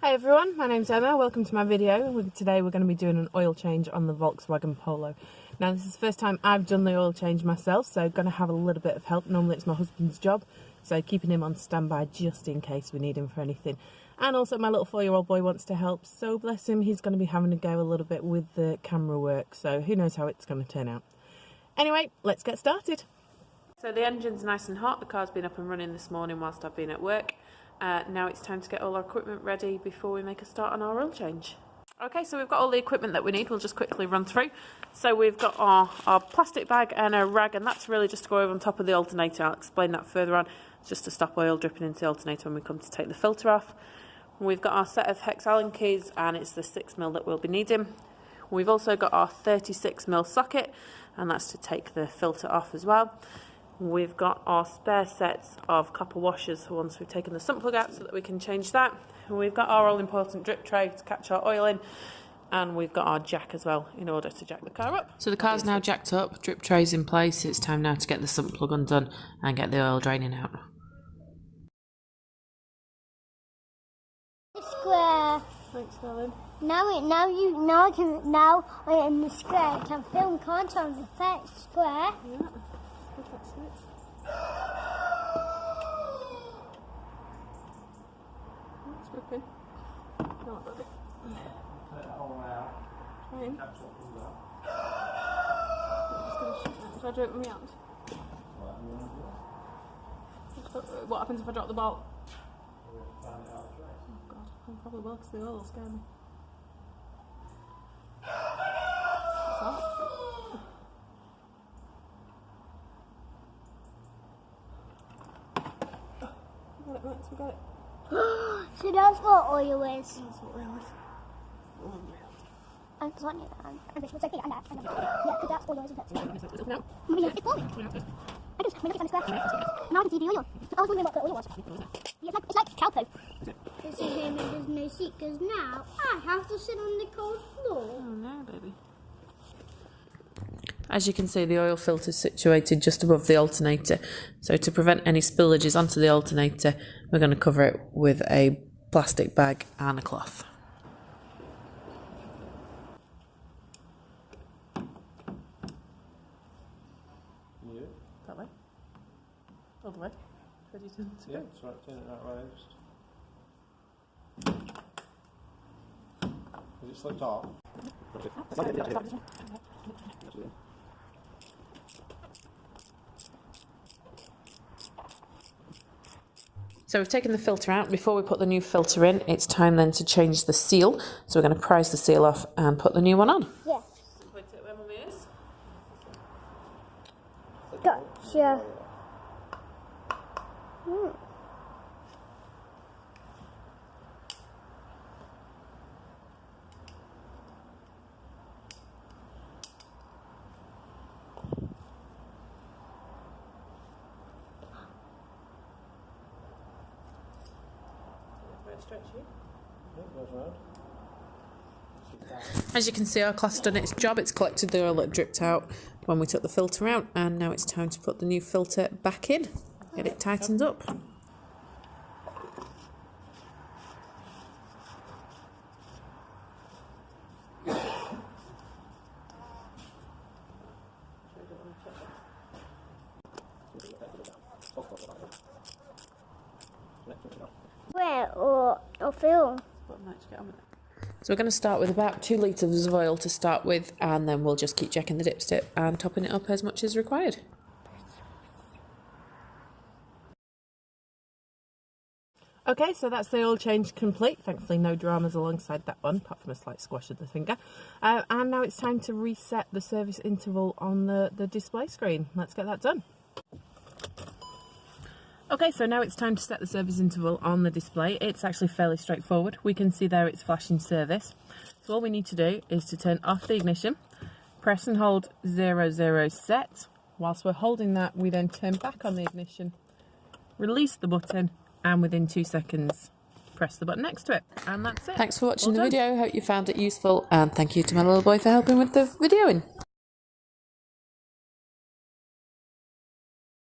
Hi everyone, my name's Emma, welcome to my video. Today we're going to be doing an oil change on the Volkswagen Polo. Now this is the first time I've done the oil change myself, so going to have a little bit of help. Normally it's my husband's job, so keeping him on standby just in case we need him for anything. And also my little 4-year-old boy wants to help, so bless him, he's going to be having to go a little bit with the camera work, so who knows how it's going to turn out. Anyway, let's get started. So the engine's nice and hot, the car's been up and running this morning whilst I've been at work. Now it's time to get all our equipment ready before we make a start on our oil change. Okay, so we've got all the equipment that we need. We'll just quickly run through. So we've got our plastic bag and a rag, and that's really just to go over on top of the alternator. I'll explain that further on, just to stop oil dripping into the alternator when we come to take the filter off. We've got our set of hex Allen keys, and it's the 6mm that we'll be needing. We've also got our 36mm socket, and that's to take the filter off as well. We've got our spare sets of copper washers once we've taken the sump plug out so that we can change that. And we've got our all-important drip tray to catch our oil in. And we've got our jack as well in order to jack the car up. So the car's now jacked up, drip tray's in place. It's time now to get the sump plug undone and get the oil draining out. Square. Thanks, darling. Now in the square I can film content of the square. Yeah. It's gripping. No, I've got it. Trying. Should I do it with my hand? What happens if I drop the ball? Oh god, I probably will because the oil will scare me. What's that? We got it, Max, we got it. So that's what oil is. That's what oil is. And it's on your hand. And it's like, yeah, because that's oil, isn't it? No. Yeah, it's oil. I just, when I look at the square, now I can see the oil. I was wondering what the oil was. Yeah, it's like cowpo. This is him and there's no seat, because now I have to sit on the cold floor. Oh no, baby. As you can see, the oil filter is situated just above the alternator. So to prevent any spillages onto the alternator, we're going to cover it with a plastic bag and a cloth. Yeah. That way? All the way? Ready to Yeah, that's right, turn it that way. Has it slipped off? So we've taken the filter out. Before we put the new filter in, it's time then to change the seal. So we're going to prise the seal off and put the new one on. Yes. Point it where Mummy is. Gotcha. As you can see, our cloth's done its job. It's collected the oil that dripped out when we took the filter out, and now it's time to put the new filter back in. Get it tightened up. Where or film? So we're going to start with about 2 litres of oil to start with, and then we'll just keep checking the dipstick and topping it up as much as required. Okay, so that's the oil change complete. Thankfully no dramas alongside that one, apart from a slight squash of the finger. And now it's time to reset the service interval on the display screen. Let's get that done. Okay, so now it's time to set the service interval on the display. It's actually fairly straightforward. We can see there it's flashing service. So all we need to do is to turn off the ignition, press and hold 00 set. Whilst we're holding that, we then turn back on the ignition, release the button, and within 2 seconds, press the button next to it. And that's it. Thanks for watching the video. Hope you found it useful, and thank you to my little boy for helping with the videoing.